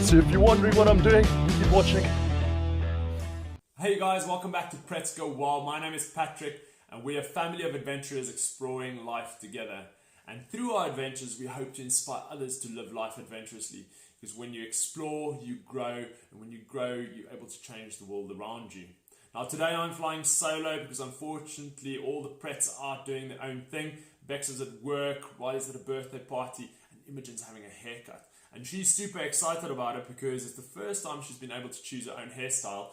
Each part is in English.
So if you're wondering what I'm doing, keep watching. Hey guys, welcome back to Let's Go Wild. My name is Patrick and we're a family of adventurers exploring life together. And through our adventures, we hope to inspire others to live life adventurously. Because when you explore, you grow, and when you grow, you're able to change the world around you. Now today I'm flying solo because unfortunately all the Prets are doing their own thing. Bex is at work, Riley's at a birthday party, and Imogen's having a haircut. And she's super excited about it because it's the first time she's been able to choose her own hairstyle.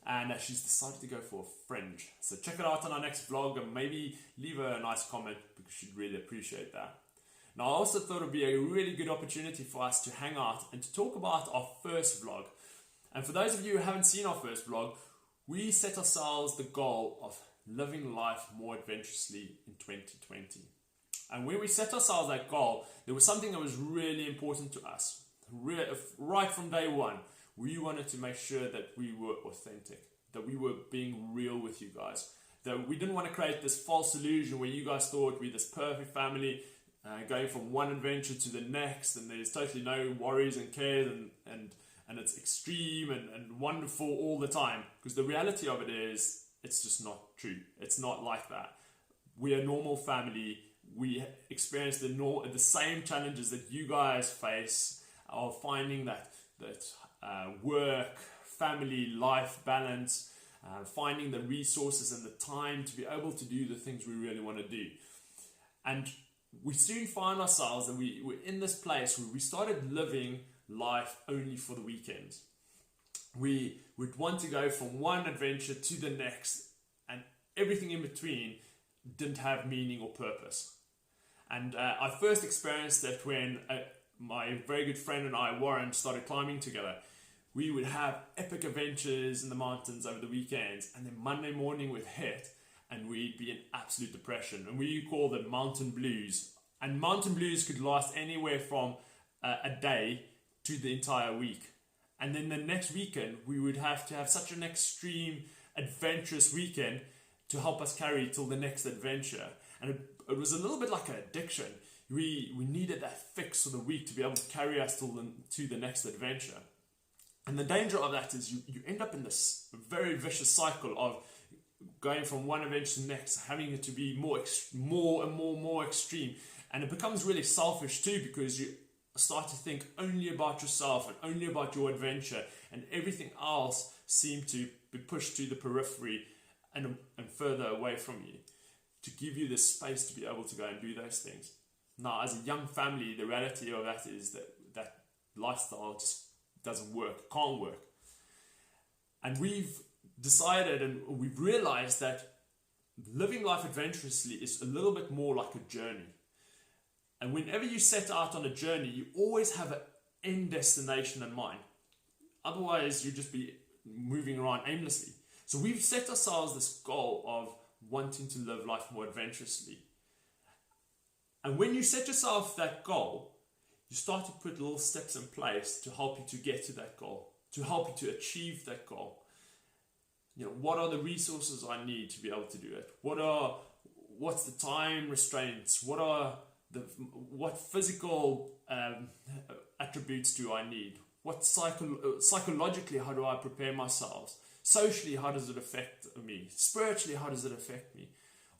And she's decided to go for a fringe. So check it out on our next vlog and maybe leave her a nice comment because she'd really appreciate that. Now I also thought it would be a really good opportunity for us to hang out and to talk about our first vlog. And for those of you who haven't seen our first vlog, we set ourselves the goal of living life more adventurously in 2020. And when we set ourselves that goal, there was something that was really important to us. Right from day one, we wanted to make sure that we were authentic, that we were being real with you guys, that we didn't want to create this false illusion where you guys thought we're this perfect family going from one adventure to the next and there's totally no worries and cares and it's extreme and wonderful all the time. Because the reality of it is, it's just not true. It's not like that. We're a normal family. We experience the same challenges that you guys face, of finding that work, family, life balance, finding the resources and the time to be able to do the things we really want to do. And we soon find ourselves that we're in this place where we started living life only for the weekends. We would want to go from one adventure to the next, and everything in between didn't have meaning or purpose. And I first experienced that when my very good friend and I, Warren, started climbing together. We would have epic adventures in the mountains over the weekends, and then Monday morning we'd hit and we'd be in absolute depression, and we called it mountain blues. And mountain blues could last anywhere from a day to the entire week. And then the next weekend we would have to have such an extreme adventurous weekend to help us carry till the next adventure. And it was a little bit like an addiction. We needed that fix of the week to be able to carry us to the next adventure. And the danger of that is you end up in this very vicious cycle of going from one adventure to the next, having it to be more extreme. And it becomes really selfish too, because you start to think only about yourself and only about your adventure, and everything else seems to be pushed to the periphery and further away from you, to give you the space to be able to go and do those things. Now, as a young family, the reality of that is that lifestyle just doesn't work, can't work. And we've decided and we've realized that living life adventurously is a little bit more like a journey. And whenever you set out on a journey, you always have an end destination in mind. Otherwise, you'd just be moving around aimlessly. So we've set ourselves this goal of wanting to live life more adventurously. And when you set yourself that goal, you start to put little steps in place to help you to get to that goal, to help you to achieve that goal. You know, what are the resources I need to be able to do it? What's the time restraints? What physical attributes do I need? What psychologically, how do I prepare myself? Socially, how does it affect me? Spiritually, how does it affect me?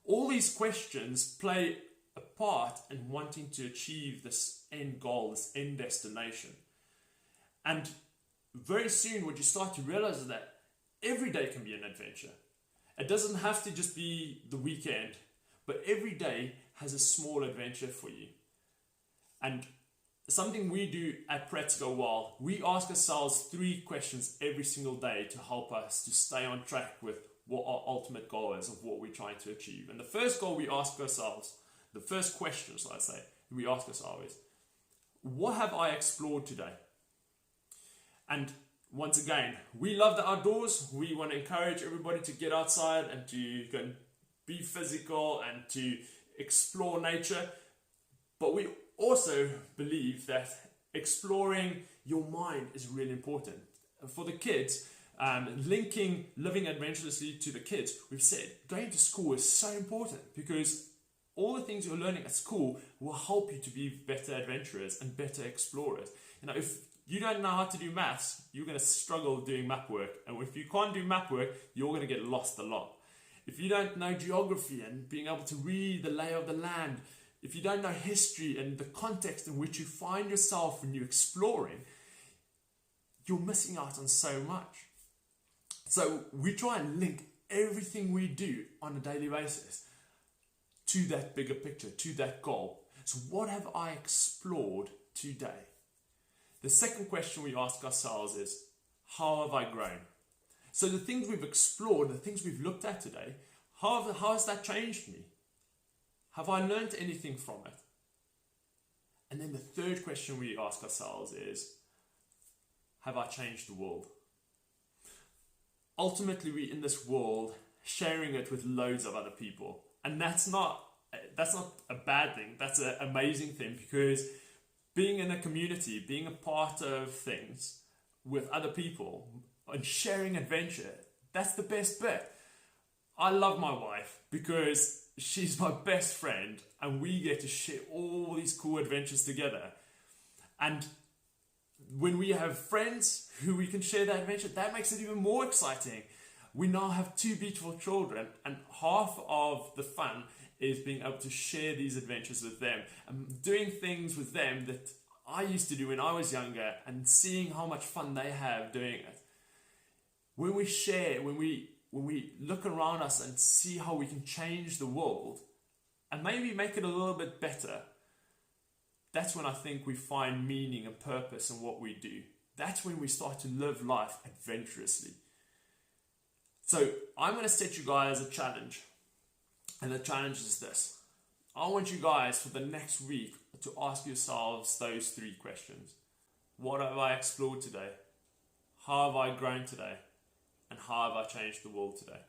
All these questions play a part in wanting to achieve this end goal, this end destination. And very soon what you start to realize is that every day can be an adventure. It doesn't have to just be the weekend, but every day has a small adventure for you. And something we do at Let's Go Wild, we ask ourselves 3 questions every single day to help us to stay on track with what our ultimate goal is of what we're trying to achieve. And the first goal we ask ourselves, the first question, so I say, we ask ourselves is, what have I explored today? And once again, we love the outdoors. We want to encourage everybody to get outside and to go and be physical and to explore nature. But we also believe that exploring your mind is really important. For the kids, linking living adventurously to the kids, we've said going to school is so important because all the things you're learning at school will help you to be better adventurers and better explorers. If you don't know how to do maths, you're going to struggle doing map work. And if you can't do map work, you're going to get lost a lot. If you don't know geography and being able to read the lay of the land, if you don't know history and the context in which you find yourself when you're exploring, you're missing out on so much. So we try and link everything we do on a daily basis to that bigger picture, to that goal. So what have I explored today? The second question we ask ourselves is, how have I grown? So the things we've explored, the things we've looked at today, how has that changed me? Have I learned anything from it? And then the third question we ask ourselves is, have I changed the world? Ultimately, we're in this world sharing it with loads of other people. And that's not a bad thing. That's an amazing thing, because being in a community, being a part of things with other people and sharing adventure, that's the best bit. I love my wife because she's my best friend and we get to share all these cool adventures together. And when we have friends who we can share that adventure, that makes it even more exciting. We now have 2 beautiful children, and half of the fun is being able to share these adventures with them and doing things with them that I used to do when I was younger, and seeing how much fun they have doing it. When we share, when we look around us and see how we can change the world and maybe make it a little bit better, that's when I think we find meaning and purpose in what we do. That's when we start to live life adventurously. So I'm going to set you guys a challenge. And the challenge is this. I want you guys for the next week to ask yourselves those 3 questions. What have I explored today? How have I grown today? And how have I changed the world today?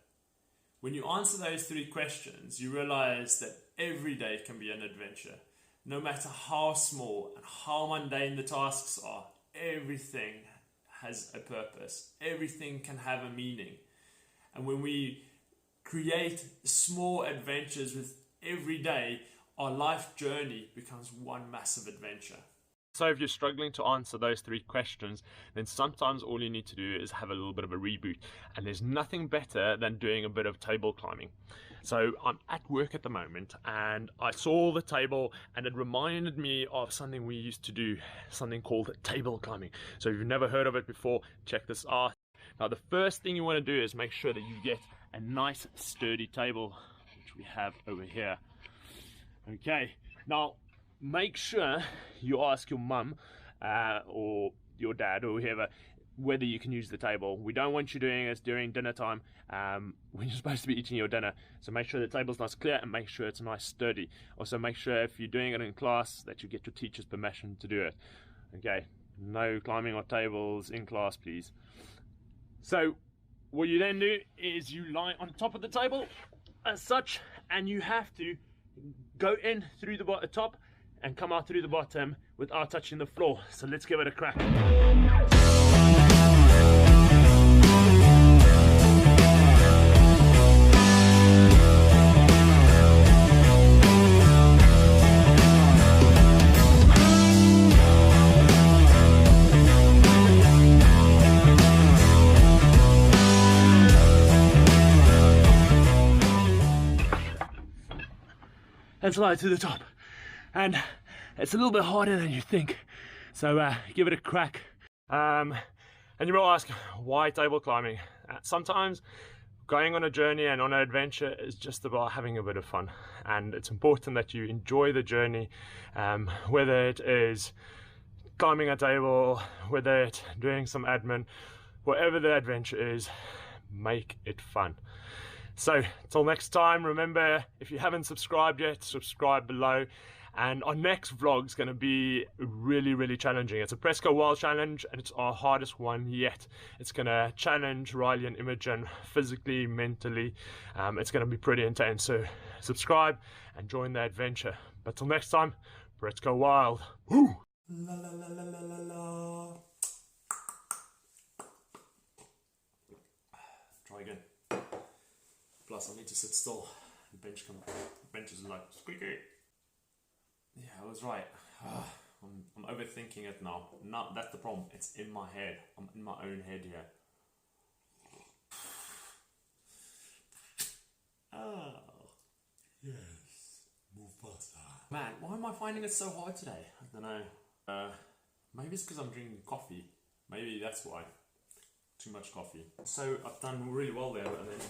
When you answer those 3 questions, you realize that every day can be an adventure. No matter how small and how mundane the tasks are, everything has a purpose. Everything can have a meaning. And when we create small adventures with every day, our life journey becomes one massive adventure. So if you're struggling to answer those 3 questions, then sometimes all you need to do is have a little bit of a reboot. And there's nothing better than doing a bit of table climbing. So I'm at work at the moment and I saw the table and it reminded me of something we used to do, something called table climbing. So if you've never heard of it before, check this out. Now the first thing you want to do is make sure that you get a nice sturdy table, which we have over here. Okay, now make sure you ask your mum or your dad or whoever whether you can use the table. We don't want you doing this during dinner time when you're supposed to be eating your dinner. So make sure the table's nice clear and make sure it's nice sturdy. Also make sure if you're doing it in class that you get your teacher's permission to do it. Okay, no climbing on tables in class, please. So what you then do is you lie on top of the table as such, and you have to go in through the top and come out through the bottom without touching the floor. So let's give it a crack. And slide to the top, and it's a little bit harder than you think, so give it a crack. And you will ask, why table climbing? Sometimes going on a journey and on an adventure is just about having a bit of fun, and it's important that you enjoy the journey, whether it is climbing a table, whether it's doing some admin, whatever the adventure is, make it fun. So until next time, remember, if you haven't subscribed yet, subscribe below. And our next vlog is going to be really challenging. It's a Presco Wild challenge, and it's our hardest one yet. It's going to challenge Riley and Imogen physically, mentally. It's going to be pretty intense. So subscribe and join the adventure. But till next time, Presco Wild. Woo! La, la, la, la, la, la. Try again. Plus, I need to sit still. The bench is like squeaky. Yeah, I was right. I'm overthinking it now. No, that's the problem. It's in my head. I'm in my own head here. Oh. Yes. Move faster. Man, why am I finding it so hard today? I don't know. Maybe it's because I'm drinking coffee. Maybe that's why. Too much coffee. So I've done really well there, and then